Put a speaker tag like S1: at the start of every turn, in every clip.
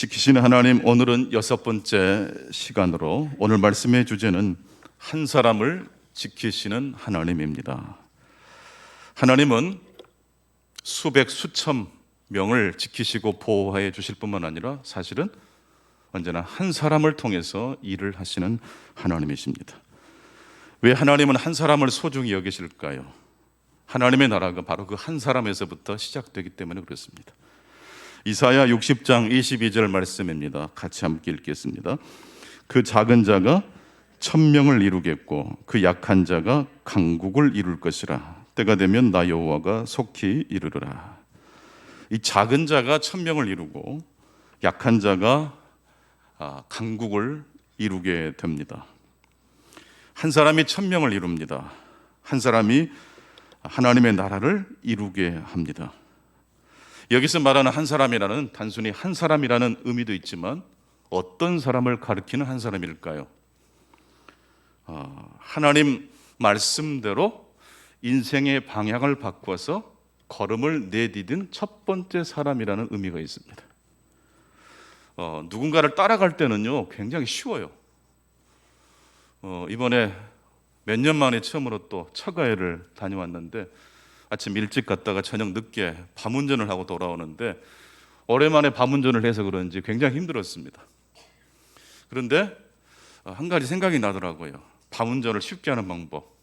S1: 지키시는 하나님, 오늘은 6번째 시간으로 오늘 말씀의 주제는 한 사람을 지키시는 하나님입니다. 하나님은 수백 수천 명을 지키시고 보호해 주실 뿐만 아니라 사실은 언제나 한 사람을 통해서 일을 하시는 하나님이십니다. 왜 하나님은 한 사람을 소중히 여기실까요? 하나님의 나라가 바로 그 한 사람에서부터 시작되기 때문에 그렇습니다. 이사야 60장 22절 말씀입니다. 같이 함께 읽겠습니다. 그 작은 자가 천명을 이루겠고 그 약한 자가 강국을 이룰 것이라. 때가 되면 나 여호와가 속히 이루리라. 이 작은 자가 천명을 이루고 약한 자가 강국을 이루게 됩니다. 한 사람이 천명을 이룹니다. 한 사람이 하나님의 나라를 이루게 합니다. 여기서 말하는 한 사람이라는 단순히 한 사람이라는 의미도 있지만 어떤 사람을 가리키는 한 사람일까요? 하나님 말씀대로 인생의 방향을 바꿔서 걸음을 내디딘 첫 번째 사람이라는 의미가 있습니다. 누군가를 따라갈 때는요 굉장히 쉬워요. 이번에 몇 년 만에 처음으로 또 처가회를 다녀왔는데 아침 일찍 갔다가 저녁 늦게 밤운전을 하고 돌아오는데 오랜만에 밤운전을 해서 그런지 굉장히 힘들었습니다. 그런데 한 가지 생각이 나더라고요. 밤운전을 쉽게 하는 방법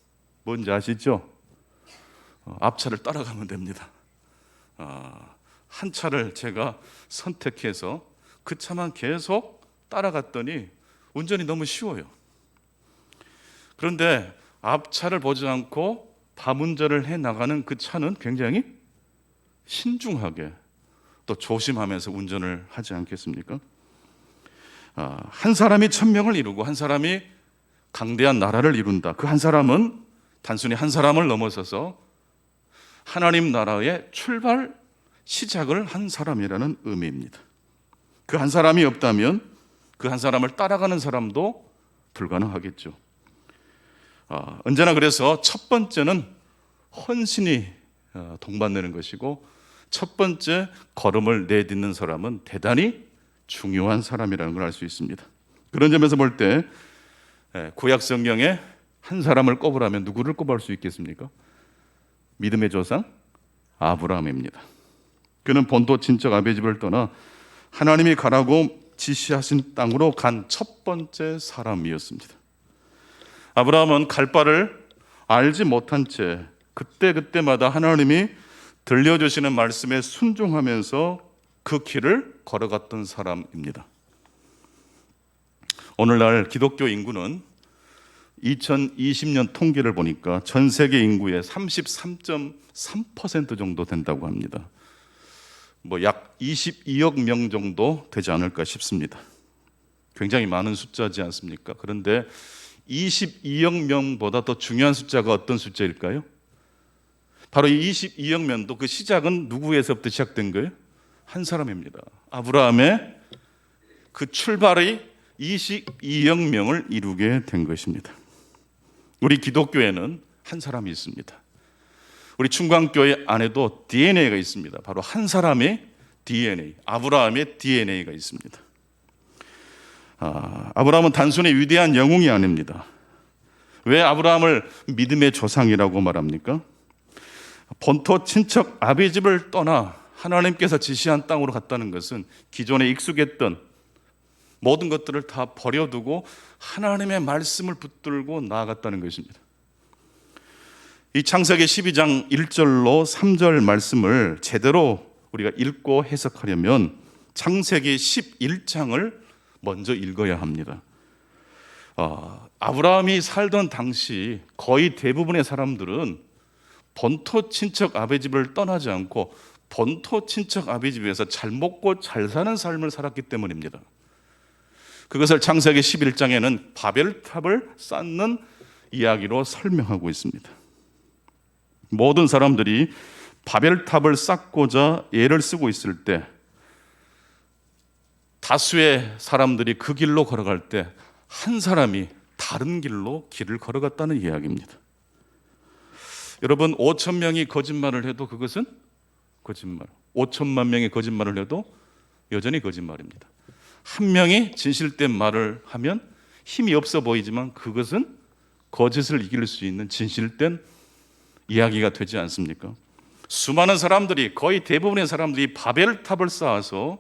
S1: 뭔지 아시죠? 앞차를 따라가면 됩니다. 한 차를 제가 선택해서 그 차만 계속 따라갔더니 운전이 너무 쉬워요. 그런데 앞차를 보지 않고 밤운전을 해나가는 그 차는 굉장히 신중하게 또 조심하면서 운전을 하지 않겠습니까? 한 사람이 천명을 이루고 한 사람이 강대한 나라를 이룬다. 그 한 사람은 단순히 한 사람을 넘어서서 하나님 나라의 출발 시작을 한 사람이라는 의미입니다. 그 한 사람이 없다면 그 한 사람을 따라가는 사람도 불가능하겠죠. 언제나 그래서 첫 번째는 헌신이 동반되는 것이고 첫 번째 걸음을 내딛는 사람은 대단히 중요한 사람이라는 걸 알 수 있습니다. 그런 점에서 볼 때 구약 성경에 한 사람을 꼽으라면 누구를 꼽을 수 있겠습니까? 믿음의 조상 아브라함입니다. 그는 본토 친척 아비집을 떠나 하나님이 가라고 지시하신 땅으로 간 첫 번째 사람이었습니다. 아브라함은 갈 바를 알지 못한 채 그때마다 하나님이 들려주시는 말씀에 순종하면서 그 길을 걸어갔던 사람입니다. 오늘날 기독교 인구는 2020년 통계를 보니까 전 세계 인구의 33.3% 정도 된다고 합니다. 약 22억 명 정도 되지 않을까 싶습니다. 굉장히 많은 숫자지 않습니까? 그런데 22억 명보다 더 중요한 숫자가 어떤 숫자일까요? 바로 이 22억 명도 그 시작은 누구에서부터 시작된 거예요? 한 사람입니다. 아브라함의 그 출발이 22억 명을 이루게 된 것입니다. 우리 기독교에는 한 사람이 있습니다. 우리 충광교회 안에도 DNA가 있습니다. 바로 한 사람의 DNA, 아브라함의 DNA가 있습니다. 아브라함은 단순히 위대한 영웅이 아닙니다. 왜 아브라함을 믿음의 조상이라고 말합니까? 본토 친척 아비집을 떠나 하나님께서 지시한 땅으로 갔다는 것은 기존에 익숙했던 모든 것들을 다 버려두고 하나님의 말씀을 붙들고 나아갔다는 것입니다. 이 창세기 12장 1절로 3절 말씀을 제대로 우리가 읽고 해석하려면 창세기 11장을 먼저 읽어야 합니다. 아브라함이 살던 당시 거의 대부분의 사람들은 본토 친척 아비집을 떠나지 않고 본토 친척 아비집에서 잘 먹고 잘 사는 삶을 살았기 때문입니다. 그것을 창세기 11장에는 바벨탑을 쌓는 이야기로 설명하고 있습니다. 모든 사람들이 바벨탑을 쌓고자 애를 쓰고 있을 때 다수의 사람들이 그 길로 걸어갈 때 한 사람이 다른 길로 길을 걸어갔다는 이야기입니다. 여러분 5천 명이 거짓말을 해도 그것은 거짓말, 5천만 명이 거짓말을 해도 여전히 거짓말입니다. 한 명이 진실된 말을 하면 힘이 없어 보이지만 그것은 거짓을 이길 수 있는 진실된 이야기가 되지 않습니까? 수많은 사람들이, 거의 대부분의 사람들이 바벨탑을 쌓아서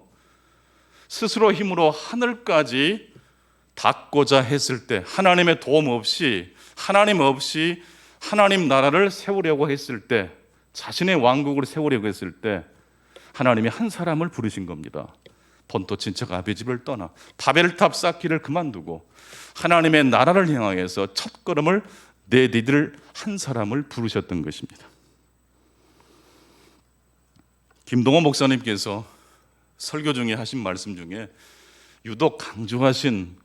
S1: 스스로 힘으로 하늘까지 닿고자 했을 때, 하나님의 도움 없이, 하나님 나라를 세우려고 했을 때, 자신의 왕국을 세우려고 했을 때 하나님이 한 사람을 부르신 겁니다. 본토 친척 아비집을 떠나 바벨탑 쌓기를 그만두고 하나님의 나라를 향해서 첫걸음을 내디딜 한 사람을 부르셨던 것입니다. 김동원 목사님께서 설교 중에 하신 말씀 중에 유독 강조하신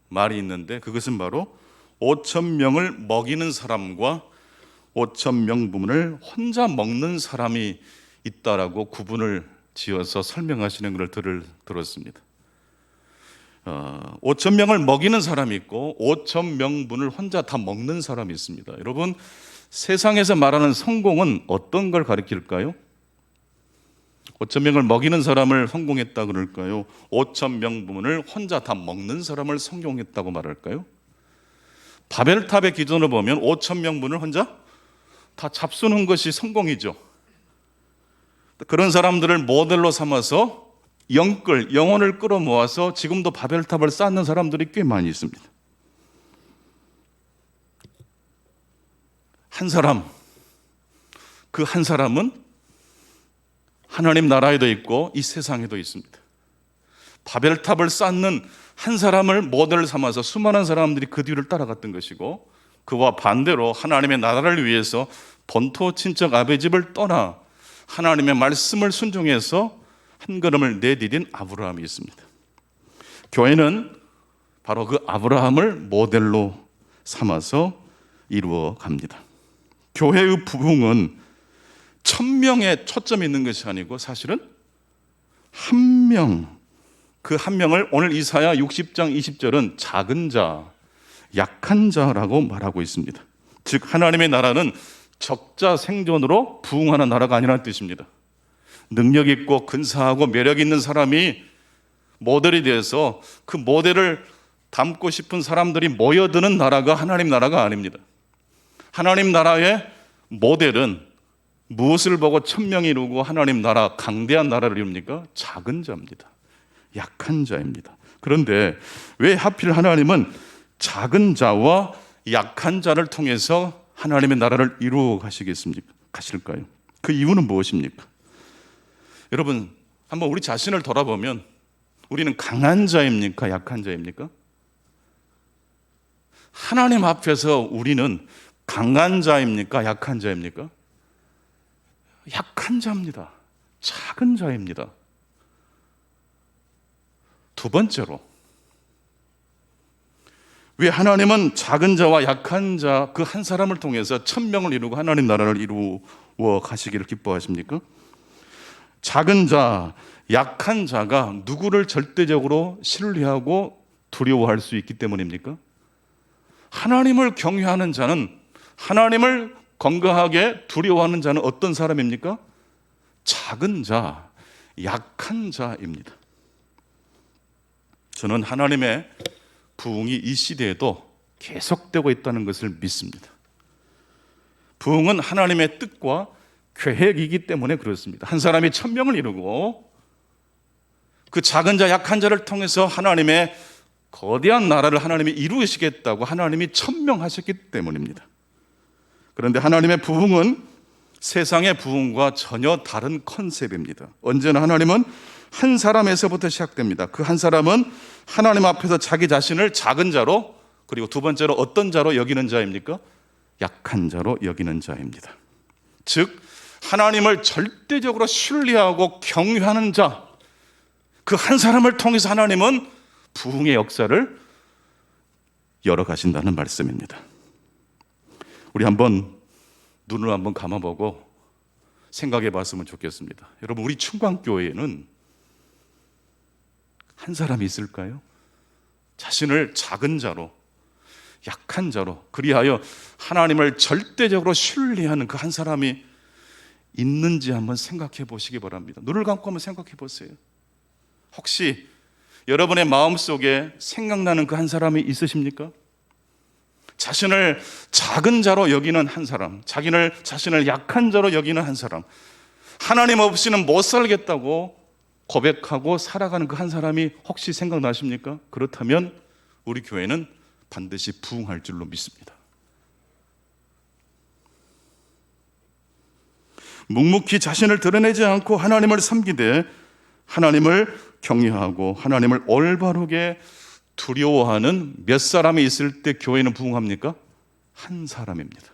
S1: 말이 있는데, 그것은 바로 5천 명을 먹이는 사람과 5천 명분을 혼자 먹는 사람이 있다라고 구분을 지어서 설명하시는 것을 들었습니다. 5천 명을 먹이는 사람이 있고 5천 명분을 혼자 다 먹는 사람이 있습니다. 여러분, 세상에서 말하는 성공은 어떤 걸 가리킬까요? 5천 명을 먹이는 사람을 성공했다 그럴까요? 5천 명분을 혼자 다 먹는 사람을 성공했다고 말할까요? 바벨탑의 기준으로 보면 5천 명분을 혼자 다 잡수는 것이 성공이죠. 그런 사람들을 모델로 삼아서 영혼을 끌어모아서 지금도 바벨탑을 쌓는 사람들이 꽤 많이 있습니다. 한 사람, 그 한 사람은 하나님 나라에도 있고 이 세상에도 있습니다. 바벨탑을 쌓는 한 사람을 모델을 삼아서 수많은 사람들이 그 뒤를 따라갔던 것이고, 그와 반대로 하나님의 나라를 위해서 본토 친척 아비집을 떠나 하나님의 말씀을 순종해서 한 걸음을 내디딘 아브라함이 있습니다. 교회는 바로 그 아브라함을 모델로 삼아서 이루어 갑니다. 교회의 부흥은 1000명에 초점이 있는 것이 아니고 사실은 한 명, 그 한 명을 오늘 이사야 60장 20절은 작은 자, 약한 자라고 말하고 있습니다. 즉 하나님의 나라는 적자 생존으로 부흥하는 나라가 아니라는 뜻입니다. 능력 있고 근사하고 매력 있는 사람이 모델이 돼서 그 모델을 닮고 싶은 사람들이 모여드는 나라가 하나님 나라가 아닙니다. 하나님 나라의 모델은 무엇을 보고 1000명이 이루고 하나님 나라, 강대한 나라를 이룹니까? 작은 자입니다. 약한 자입니다. 그런데 왜 하필 하나님은 작은 자와 약한 자를 통해서 하나님의 나라를 이루어 가실까요? 그 이유는 무엇입니까? 여러분, 한번 우리 자신을 돌아보면 우리는 강한 자입니까? 약한 자입니까? 하나님 앞에서 우리는 강한 자입니까? 약한 자입니까? 약한 자입니다. 작은 자입니다. 두 번째로, 왜 하나님은 작은 자와 약한 자 그 한 사람을 통해서 1000명을 이루고 하나님 나라를 이루어 가시기를 기뻐하십니까? 작은 자, 약한 자가 누구를 절대적으로 신뢰하고 두려워할 수 있기 때문입니까? 하나님을 경외하는 자는, 하나님을 건강하게 두려워하는 자는 어떤 사람입니까? 작은 자, 약한 자입니다. 저는 하나님의 부흥이 이 시대에도 계속되고 있다는 것을 믿습니다. 부흥은 하나님의 뜻과 계획이기 때문에 그렇습니다. 한 사람이 1000명을 이루고 그 작은 자, 약한 자를 통해서 하나님의 거대한 나라를 하나님이 이루시겠다고 하나님이 1000명 하셨기 때문입니다. 그런데 하나님의 부흥은 세상의 부흥과 전혀 다른 컨셉입니다. 언제나 하나님은 한 사람에서부터 시작됩니다. 그 한 사람은 하나님 앞에서 자기 자신을 작은 자로, 그리고 두 번째로 어떤 자로 여기는 자입니까? 약한 자로 여기는 자입니다. 즉 하나님을 절대적으로 신뢰하고 경외하는 자, 그 한 사람을 통해서 하나님은 부흥의 역사를 열어가신다는 말씀입니다. 우리 한번 눈을 한번 감아보고 생각해 봤으면 좋겠습니다. 여러분, 우리 충광교회에는 한 사람이 있을까요? 자신을 작은 자로, 약한 자로, 그리하여 하나님을 절대적으로 신뢰하는 그 한 사람이 있는지 한번 생각해 보시기 바랍니다. 눈을 감고 한번 생각해 보세요. 혹시 여러분의 마음속에 생각나는 그 한 사람이 있으십니까? 자신을 작은 자로 여기는 한 사람, 자신을 약한 자로 여기는 한 사람, 하나님 없이는 못 살겠다고 고백하고 살아가는 그 한 사람이 혹시 생각나십니까? 그렇다면 우리 교회는 반드시 부흥할 줄로 믿습니다. 묵묵히 자신을 드러내지 않고 하나님을 섬기되 하나님을 경외하고 하나님을 올바르게 두려워하는 몇 사람이 있을 때 교회는 부흥합니까? 한 사람입니다.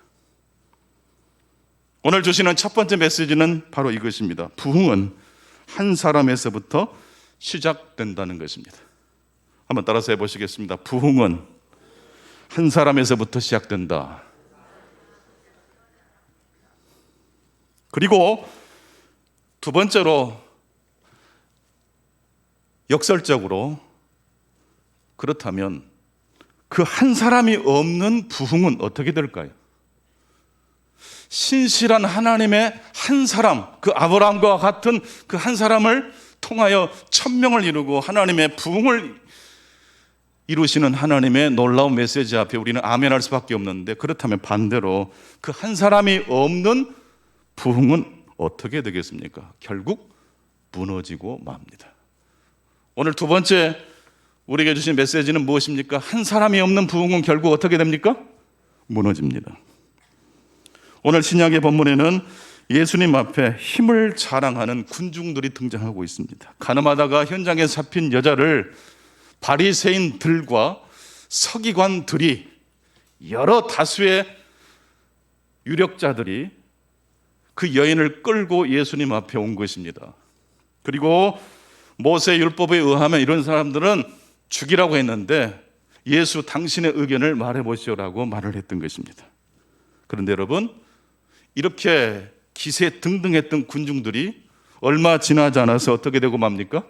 S1: 오늘 주시는 첫 번째 메시지는 바로 이것입니다. 부흥은 한 사람에서부터 시작된다는 것입니다. 한번 따라서 해보시겠습니다. 부흥은 한 사람에서부터 시작된다. 그리고 두 번째로 역설적으로 그렇다면 그 한 사람이 없는 부흥은 어떻게 될까요? 신실한 하나님의 한 사람, 그 아브라함과 같은 그 한 사람을 통하여 천명을 이루고 하나님의 부흥을 이루시는 하나님의 놀라운 메시지 앞에 우리는 아멘할 수밖에 없는데, 그렇다면 반대로 그 한 사람이 없는 부흥은 어떻게 되겠습니까? 결국 무너지고 맙니다. 오늘 두 번째 우리에게 주신 메시지는 무엇입니까? 한 사람이 없는 부흥은 결국 어떻게 됩니까? 무너집니다. 오늘 신약의 본문에는 예수님 앞에 힘을 자랑하는 군중들이 등장하고 있습니다. 가늠하다가 현장에 잡힌 여자를 바리새인들과 서기관들이, 여러 다수의 유력자들이 그 여인을 끌고 예수님 앞에 온 것입니다. 그리고 모세 율법에 의하면 이런 사람들은 죽이라고 했는데 예수 당신의 의견을 말해보시오라고 말을 했던 것입니다. 그런데 여러분, 이렇게 기세등등했던 군중들이 얼마 지나지 않아서 어떻게 되고 맙니까?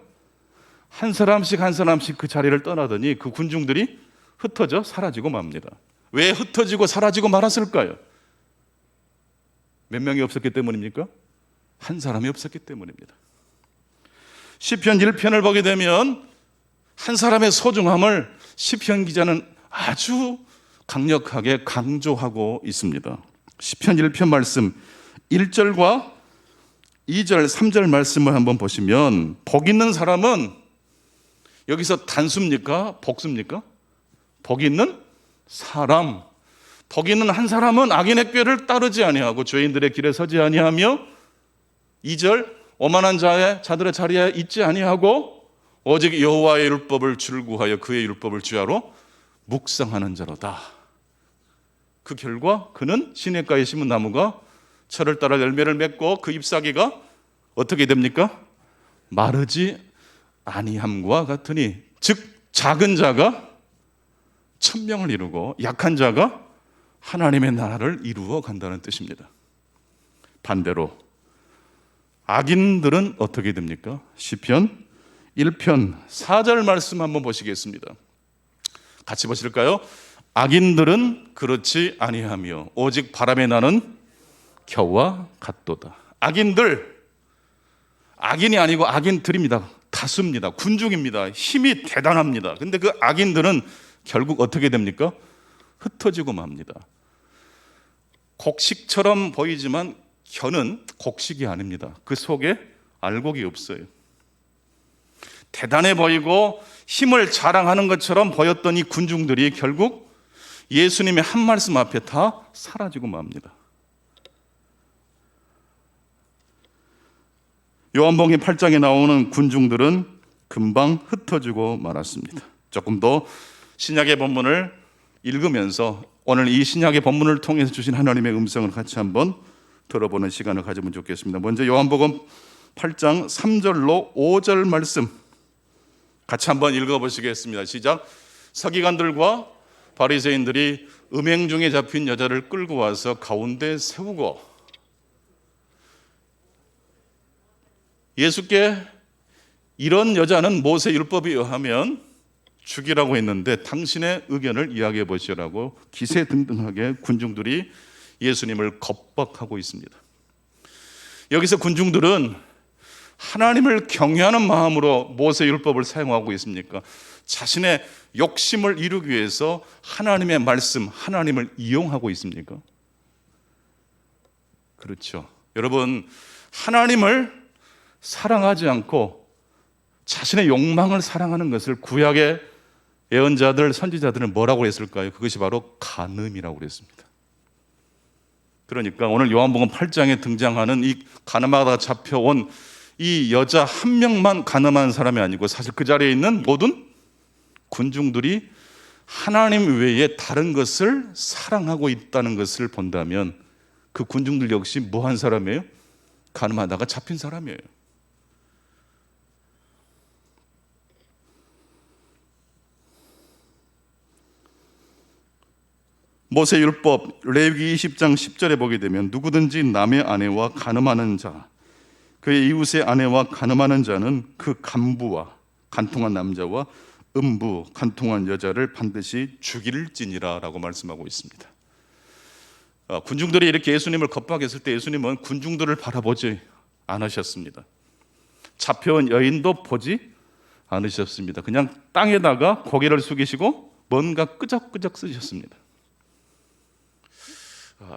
S1: 한 사람씩 그 자리를 떠나더니 그 군중들이 흩어져 사라지고 맙니다. 왜 흩어지고 사라지고 말았을까요? 몇 명이 없었기 때문입니까? 한 사람이 없었기 때문입니다. 시편 1편을 보게 되면 한 사람의 소중함을 시편 기자는 아주 강력하게 강조하고 있습니다. 시편 1편 말씀 1절과 2절, 3절 말씀을 한번 보시면, 복 있는 사람은 여기서 단수입니까? 복수입니까? 복 있는 사람, 복 있는 한 사람은 악인의 꾀를 따르지 아니하고 죄인들의 길에 서지 아니하며, 2절, 오만한 자들의 자리에 있지 아니하고 오직 여호와의 율법을 줄구하여 그의 율법을 주야로 묵상하는 자로다. 그 결과 그는 시냇가에 심은 나무가 철을 따라 열매를 맺고 그 잎사귀가 어떻게 됩니까? 마르지 아니함과 같으니, 즉 작은 자가 천명을 이루고 약한 자가 하나님의 나라를 이루어 간다는 뜻입니다. 반대로 악인들은 어떻게 됩니까? 시편 1편 4절 말씀 한번 보시겠습니다. 같이 보실까요? 악인들은 그렇지 아니하며 오직 바람에 나는 겨와 같도다. 악인들, 악인이 아니고 악인들입니다. 다수입니다. 군중입니다. 힘이 대단합니다. 근데 그 악인들은 결국 어떻게 됩니까? 흩어지고 맙니다. 곡식처럼 보이지만 겨는 곡식이 아닙니다. 그 속에 알곡이 없어요. 대단해 보이고 힘을 자랑하는 것처럼 보였던 이 군중들이 결국 예수님의 한 말씀 앞에 다 사라지고 맙니다. 요한복음 8장에 나오는 군중들은 금방 흩어지고 말았습니다. 조금 더 신약의 본문을 읽으면서 오늘 이 신약의 본문을 통해서 주신 하나님의 음성을 같이 한번 들어보는 시간을 가지면 좋겠습니다. 먼저 요한복음 8장 3절로 5절 말씀 같이 한번 읽어보시겠습니다. 시작. 서기관들과 바리새인들이 음행 중에 잡힌 여자를 끌고 와서 가운데 세우고 예수께 이런 여자는 모세 율법에 의하면 죽이라고 했는데 당신의 의견을 이야기해 보시라고 기세등등하게 군중들이 예수님을 겁박하고 있습니다. 여기서 군중들은 하나님을 경외하는 마음으로 모세율법을 사용하고 있습니까? 자신의 욕심을 이루기 위해서 하나님의 말씀, 하나님을 이용하고 있습니까? 그렇죠. 여러분, 하나님을 사랑하지 않고 자신의 욕망을 사랑하는 것을 구약의 예언자들, 선지자들은 뭐라고 했을까요? 그것이 바로 간음이라고 그랬습니다. 그러니까 오늘 요한복음 8장에 등장하는 이 가늠하다가 잡혀온 이 여자 한 명만 가늠한 사람이 아니고 사실 그 자리에 있는 모든 군중들이 하나님 외에 다른 것을 사랑하고 있다는 것을 본다면 그 군중들 역시 뭐한 사람이에요? 가늠하다가 잡힌 사람이에요. 모세율법 레위기 20장 10절에 보게 되면 누구든지 남의 아내와 가늠하는 자, 그의 이웃의 아내와 가늠하는 자는 그 간부와 간통한 남자와 음부 간통한 여자를 반드시 죽일지니라 라고 말씀하고 있습니다. 군중들이 이렇게 예수님을 겁박했을 때 예수님은 군중들을 바라보지 않으셨습니다. 잡혀온 여인도 보지 않으셨습니다. 그냥 땅에다가 고개를 숙이시고 뭔가 끄적끄적 쓰셨습니다.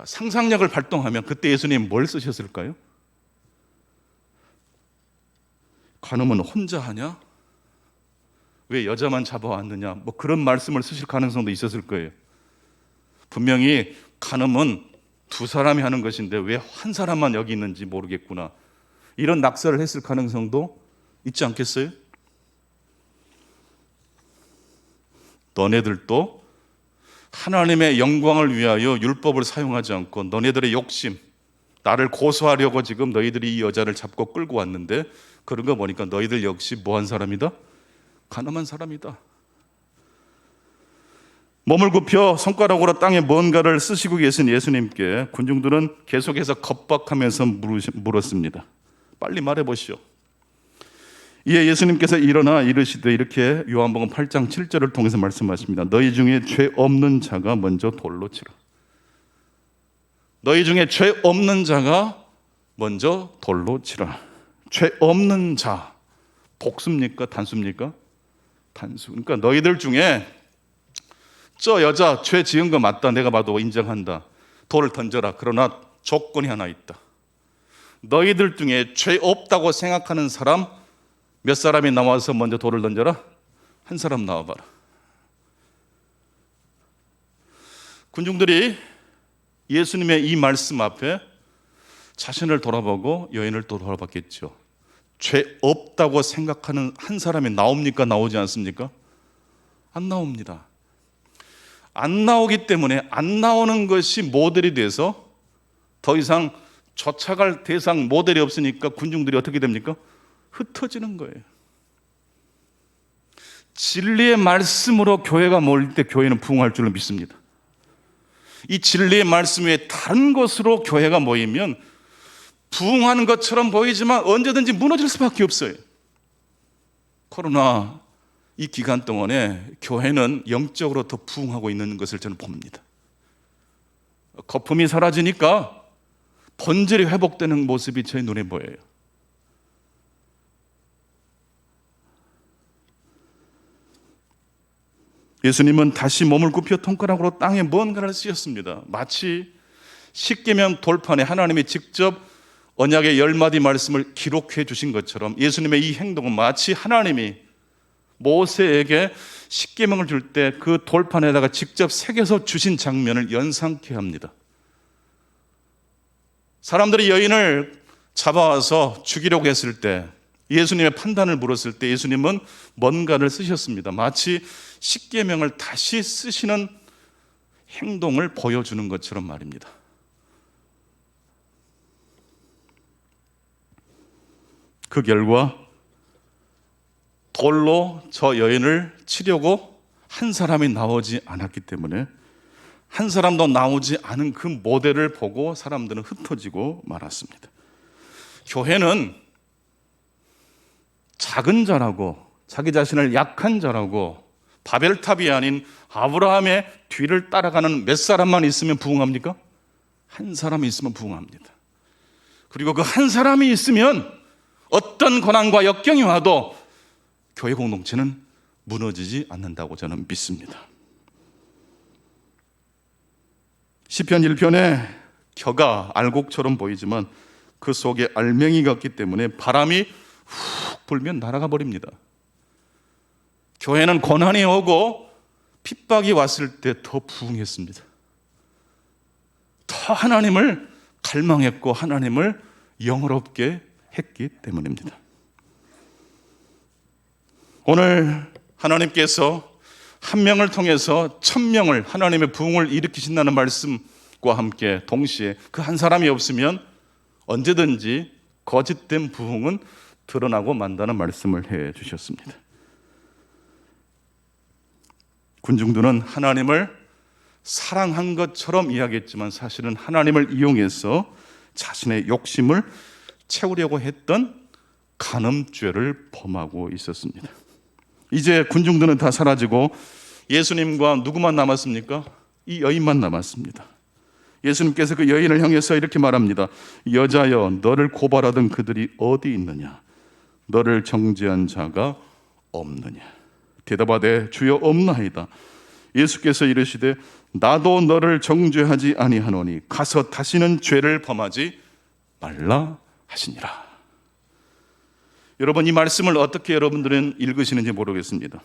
S1: 상상력을 발동하면 그때 예수님 뭘 쓰셨을까요? 간음은 혼자 하냐? 왜 여자만 잡아왔느냐? 뭐 그런 말씀을 쓰실 가능성도 있었을 거예요. 분명히 간음은 두 사람이 하는 것인데 왜 한 사람만 여기 있는지 모르겠구나. 이런 낙서를 했을 가능성도 있지 않겠어요? 너네들도 하나님의 영광을 위하여 율법을 사용하지 않고 너네들의 욕심, 나를 고소하려고 지금 너희들이 이 여자를 잡고 끌고 왔는데 그런 거 보니까 너희들 역시 뭐한 사람이다? 가늠한 사람이다. 몸을 굽혀 손가락으로 땅에 뭔가를 쓰시고 계신 예수님께 군중들은 계속해서 겁박하면서 물었습니다. 빨리 말해보시오. 이에 예수님께서 일어나 이르시되 이렇게 요한복음 8장 7절을 통해서 말씀하십니다. 너희 중에 죄 없는 자가 먼저 돌로 치라. 너희 중에 죄 없는 자가 먼저 돌로 치라. 죄 없는 자, 복수입니까? 단수입니까? 단수. 그러니까 너희들 중에 저 여자 죄 지은 거 맞다. 내가 봐도 인정한다. 돌을 던져라. 그러나 조건이 하나 있다. 너희들 중에 죄 없다고 생각하는 사람 몇 사람이 나와서 먼저 돌을 던져라? 한 사람 나와봐라. 군중들이 예수님의 이 말씀 앞에 자신을 돌아보고 여인을 또 돌아봤겠죠. 죄 없다고 생각하는 한 사람이 나옵니까? 나오지 않습니까? 안 나옵니다. 안 나오기 때문에 안 나오는 것이 모델이 돼서 더 이상 쫓아갈 대상 모델이 없으니까 군중들이 어떻게 됩니까? 흩어지는 거예요. 진리의 말씀으로 교회가 모일 때 교회는 부흥할 줄로 믿습니다. 이 진리의 말씀 외에 다른 것으로 교회가 모이면 부흥하는 것처럼 보이지만 언제든지 무너질 수밖에 없어요. 코로나 이 기간 동안에 교회는 영적으로 더 부흥하고 있는 것을 저는 봅니다. 거품이 사라지니까 본질이 회복되는 모습이 제 눈에 보여요. 예수님은 다시 몸을 굽혀 손가락으로 땅에 뭔가를 쓰셨습니다. 마치 십계명 돌판에 하나님이 직접 언약의 10마디 말씀을 기록해 주신 것처럼 예수님의 이 행동은 마치 하나님이 모세에게 십계명을 줄 때 그 돌판에다가 직접 새겨서 주신 장면을 연상케 합니다. 사람들이 여인을 잡아와서 죽이려고 했을 때 예수님의 판단을 물었을 때 예수님은 뭔가를 쓰셨습니다. 마치 십계명을 다시 쓰시는 행동을 보여주는 것처럼 말입니다. 그 결과 돌로 저 여인을 치려고 한 사람이 나오지 않았기 때문에 한 사람도 나오지 않은 그 모델을 보고 사람들은 흩어지고 말았습니다. 교회는 작은 자라고 자기 자신을 약한 자라고 바벨탑이 아닌 아브라함의 뒤를 따라가는 몇 사람만 있으면 부흥합니까? 한 사람이 있으면 부흥합니다. 그리고 그 한 사람이 있으면 어떤 고난과 역경이 와도 교회 공동체는 무너지지 않는다고 저는 믿습니다. 시편 1편에 겨가 알곡처럼 보이지만 그 속에 알맹이가 있기 때문에 바람이 훅 불면 날아가 버립니다. 교회는 고난이 오고 핍박이 왔을 때 더 부흥했습니다. 더 하나님을 갈망했고 하나님을 영어롭게 했기 때문입니다. 오늘 하나님께서 한 명을 통해서 1000명을 하나님의 부흥을 일으키신다는 말씀과 함께 동시에 그 한 사람이 없으면 언제든지 거짓된 부흥은 드러나고 만다는 말씀을 해 주셨습니다. 군중들은 하나님을 사랑한 것처럼 이야기했지만 사실은 하나님을 이용해서 자신의 욕심을 채우려고 했던 간음죄를 범하고 있었습니다. 이제 군중들은 다 사라지고 예수님과 누구만 남았습니까? 이 여인만 남았습니다. 예수님께서 그 여인을 향해서 이렇게 말합니다. 여자여, 너를 고발하던 그들이 어디 있느냐? 너를 정죄한 자가 없느냐? 대답하되 주여 없나이다. 예수께서 이르시되 나도 너를 정죄하지 아니하노니 가서 다시는 죄를 범하지 말라 하시니라. 여러분, 이 말씀을 어떻게 여러분들은 읽으시는지 모르겠습니다.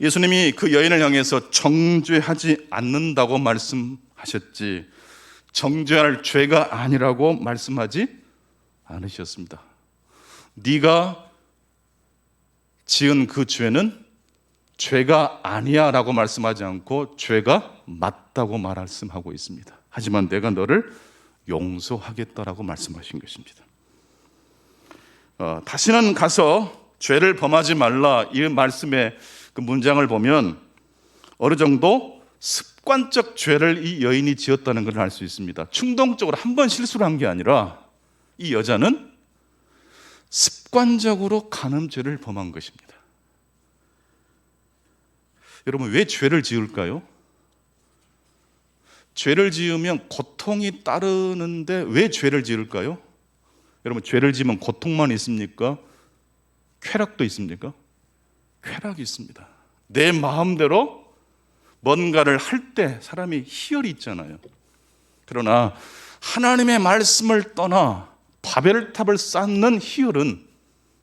S1: 예수님이 그 여인을 향해서 정죄하지 않는다고 말씀하셨지 정죄할 죄가 아니라고 말씀하지 않으셨습니다. 네가 지은 그 죄는 죄가 아니야 라고 말씀하지 않고 죄가 맞다고 말씀하고 있습니다. 하지만 내가 너를 용서하겠다라고 말씀하신 것입니다. 다시는 가서 죄를 범하지 말라, 이 말씀의 그 문장을 보면 어느 정도 습관적 죄를 이 여인이 지었다는 걸 알 수 있습니다. 충동적으로 한 번 실수를 한 게 아니라 이 여자는 습관적으로 간음죄를 범한 것입니다. 여러분, 왜 죄를 지을까요? 죄를 지으면 고통이 따르는데 왜 죄를 지을까요? 여러분, 죄를 지으면 고통만 있습니까? 쾌락도 있습니까? 쾌락이 있습니다. 내 마음대로 뭔가를 할 때 사람이 희열이 있잖아요. 그러나 하나님의 말씀을 떠나 바벨탑을 쌓는 희열은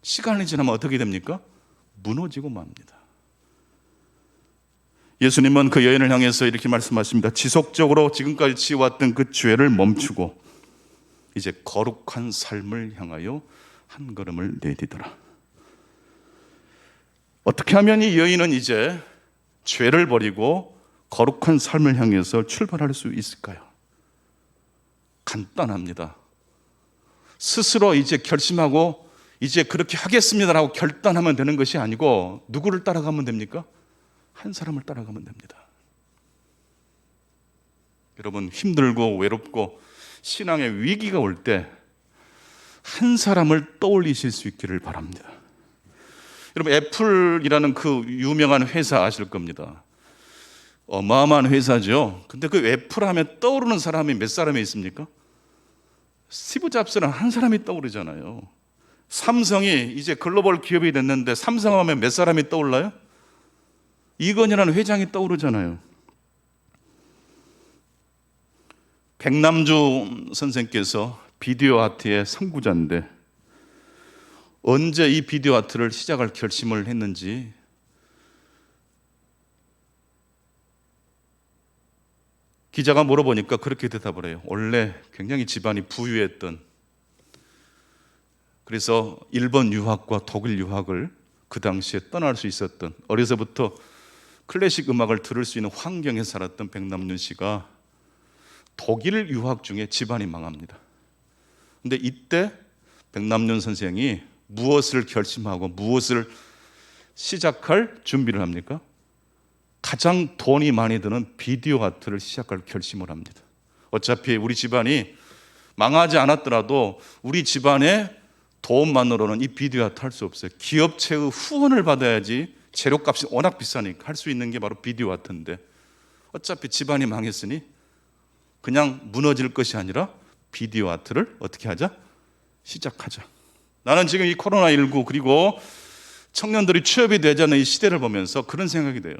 S1: 시간이 지나면 어떻게 됩니까? 무너지고 맙니다. 예수님은 그 여인을 향해서 이렇게 말씀하십니다. 지속적으로 지금까지 지어왔던 그 죄를 멈추고 이제 거룩한 삶을 향하여 한 걸음을 내디더라. 어떻게 하면 이 여인은 이제 죄를 버리고 거룩한 삶을 향해서 출발할 수 있을까요? 간단합니다. 스스로 이제 결심하고 이제 그렇게 하겠습니다라고 결단하면 되는 것이 아니고 누구를 따라가면 됩니까? 한 사람을 따라가면 됩니다. 여러분, 힘들고 외롭고 신앙의 위기가 올 때 한 사람을 떠올리실 수 있기를 바랍니다. 여러분, 애플이라는 그 유명한 회사 아실 겁니다. 어마어마한 회사죠. 근데 그 애플 하면 떠오르는 사람이 몇 사람이 있습니까? 스티브 잡스는 한 사람이 떠오르잖아요. 삼성이 이제 글로벌 기업이 됐는데 삼성 하면 몇 사람이 떠올라요? 이건희라는 회장이 떠오르잖아요. 백남주 선생께서 비디오 아트의 선구자인데 언제 이 비디오 아트를 시작할 결심을 했는지 기자가 물어보니까 그렇게 대답을 해요. 원래 굉장히 집안이 부유했던, 그래서 일본 유학과 독일 유학을 그 당시에 떠날 수 있었던, 어려서부터 클래식 음악을 들을 수 있는 환경에 살았던 백남준 씨가 독일 유학 중에 집안이 망합니다. 근데 이때 백남준 선생이 무엇을 결심하고 무엇을 시작할 준비를 합니까? 가장 돈이 많이 드는 비디오 아트를 시작할 결심을 합니다. 어차피 우리 집안이 망하지 않았더라도 우리 집안의 도움만으로는 이 비디오 아트 할 수 없어요. 기업체의 후원을 받아야지 재료값이 워낙 비싸니까 할 수 있는 게 바로 비디오 아트인데 어차피 집안이 망했으니 그냥 무너질 것이 아니라 비디오 아트를 어떻게 하자? 시작하자. 나는 지금 이 코로나19 그리고 청년들이 취업이 되지 않는 이 시대를 보면서 그런 생각이 돼요.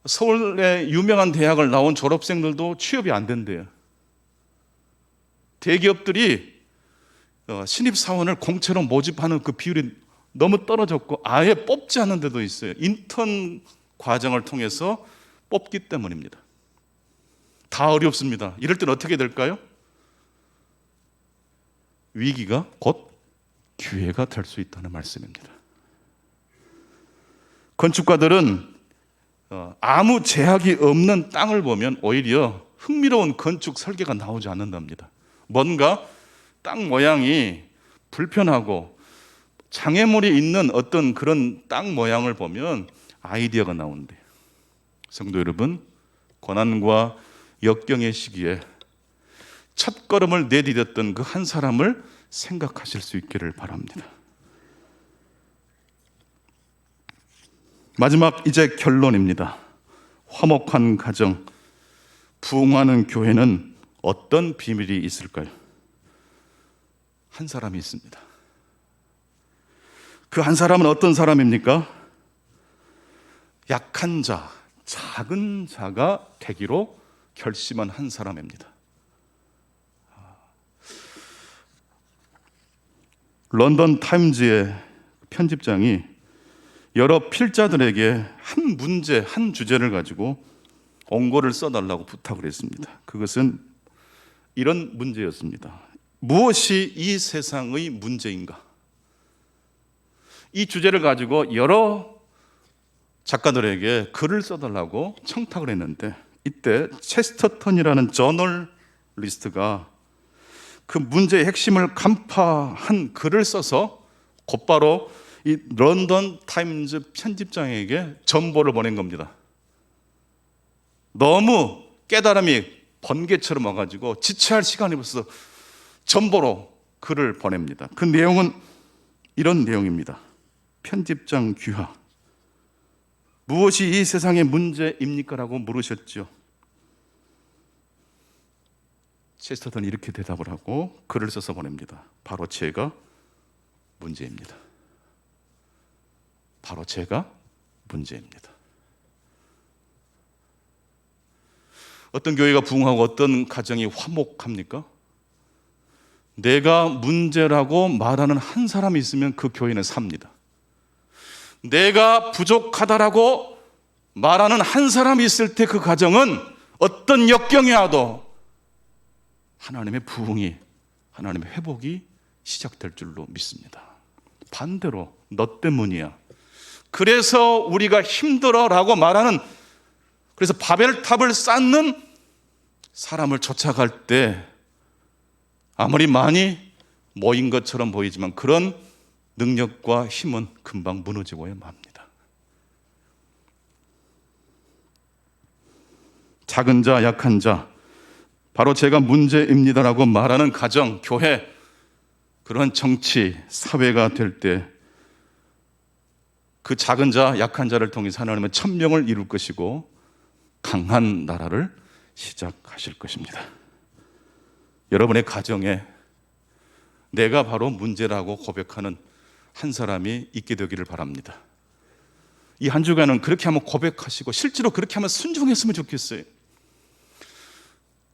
S1: 서울의 유명한 대학을 나온 졸업생들도 취업이 안 된대요. 대기업들이 신입사원을 공채로 모집하는 그 비율이 너무 떨어졌고 아예 뽑지 않는 데도 있어요. 인턴 과정을 통해서 뽑기 때문입니다. 다 어렵습니다. 이럴 땐 어떻게 될까요? 위기가 곧 기회가 될 수 있다는 말씀입니다. 건축가들은 아무 제약이 없는 땅을 보면 오히려 흥미로운 건축 설계가 나오지 않는답니다. 뭔가 땅 모양이 불편하고 장애물이 있는 어떤 그런 땅 모양을 보면 아이디어가 나오는데, 성도 여러분, 고난과 역경의 시기에 첫 걸음을 내디뎠던 그 한 사람을 생각하실 수 있기를 바랍니다. 마지막 이제 결론입니다. 화목한 가정, 부흥하는 교회는 어떤 비밀이 있을까요? 한 사람이 있습니다. 그 한 사람은 어떤 사람입니까? 약한 자, 작은 자가 되기로 결심한 한 사람입니다. 런던 타임즈의 편집장이 여러 필자들에게 한 문제, 한 주제를 가지고 원고를 써달라고 부탁을 했습니다. 그것은 이런 문제였습니다. 무엇이 이 세상의 문제인가? 이 주제를 가지고 여러 작가들에게 글을 써달라고 청탁을 했는데, 이때 체스터턴이라는 저널리스트가 그 문제의 핵심을 간파한 글을 써서 곧바로 이 런던 타임즈 편집장에게 전보를 보낸 겁니다. 너무 깨달음이 번개처럼 와가지고 지체할 시간이 없어서 전보로 글을 보냅니다. 그 내용은 이런 내용입니다. 편집장 귀하, 무엇이 이 세상의 문제입니까? 라고 물으셨죠. 체스터턴이 이렇게 대답을 하고 글을 써서 보냅니다. 바로 제가 문제입니다. 바로 제가 문제입니다. 어떤 교회가 부흥하고 어떤 가정이 화목합니까? 내가 문제라고 말하는 한 사람이 있으면 그 교회는 삽니다. 내가 부족하다라고 말하는 한 사람이 있을 때 그 가정은 어떤 역경이 와도 하나님의 부흥이, 하나님의 회복이 시작될 줄로 믿습니다. 반대로 너 때문이야, 그래서 우리가 힘들어라고 말하는, 그래서 바벨탑을 쌓는 사람을 쫓아갈 때 아무리 많이 모인 것처럼 보이지만 그런 능력과 힘은 금방 무너지고야 맙니다. 작은 자, 약한 자, 바로 제가 문제입니다라고 말하는 가정, 교회, 그런 정치, 사회가 될 때 그 작은 자, 약한 자를 통해서 하나님은 천명을 이룰 것이고 강한 나라를 시작하실 것입니다. 여러분의 가정에 내가 바로 문제라고 고백하는 한 사람이 있게 되기를 바랍니다. 이 한 주간은 그렇게 한번 고백하시고 실제로 그렇게 한번 순종했으면 좋겠어요.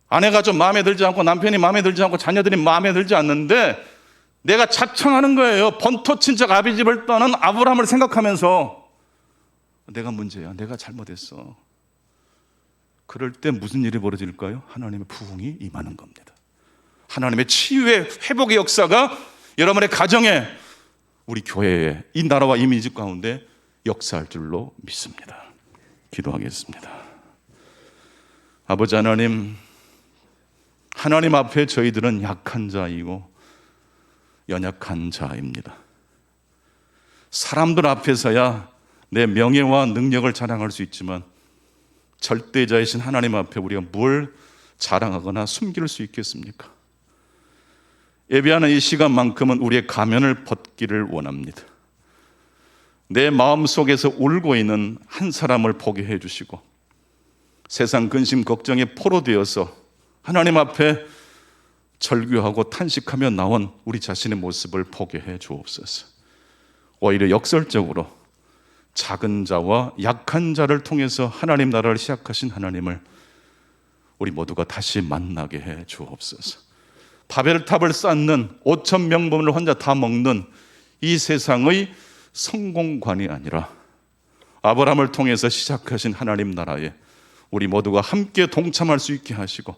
S1: 아내가 좀 마음에 들지 않고 남편이 마음에 들지 않고 자녀들이 마음에 들지 않는데 내가 자청하는 거예요. 본토 친척 아비집을 떠난 아브라함을 생각하면서 내가 문제야, 내가 잘못했어. 그럴 때 무슨 일이 벌어질까요? 하나님의 부흥이 임하는 겁니다. 하나님의 치유의 회복의 역사가 여러분의 가정에, 우리 교회에, 이 나라와 이 민족 가운데 역사할 줄로 믿습니다. 기도하겠습니다. 아버지 하나님, 하나님 앞에 저희들은 약한 자이고 연약한 자입니다. 사람들 앞에서야 내 명예와 능력을 자랑할 수 있지만 절대자이신 하나님 앞에 우리가 뭘 자랑하거나 숨길 수 있겠습니까? 예배하는 이 시간만큼은 우리의 가면을 벗기를 원합니다. 내 마음속에서 울고 있는 한 사람을 보게 해주시고 세상 근심 걱정에 포로되어서 하나님 앞에 절규하고 탄식하며 나온 우리 자신의 모습을 보게 해 주옵소서. 오히려 역설적으로 작은 자와 약한 자를 통해서 하나님 나라를 시작하신 하나님을 우리 모두가 다시 만나게 해 주옵소서. 바벨탑을 쌓는 5천 명분을 혼자 다 먹는 이 세상의 성공관이 아니라 아브라함을 통해서 시작하신 하나님 나라에 우리 모두가 함께 동참할 수 있게 하시고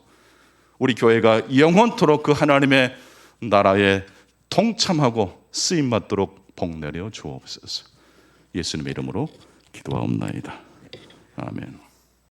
S1: 우리 교회가 영원토록 그 하나님의 나라에 동참하고 쓰임받도록 복 내려 주옵소서. 예수님의 이름으로 기도하옵나이다. 아멘.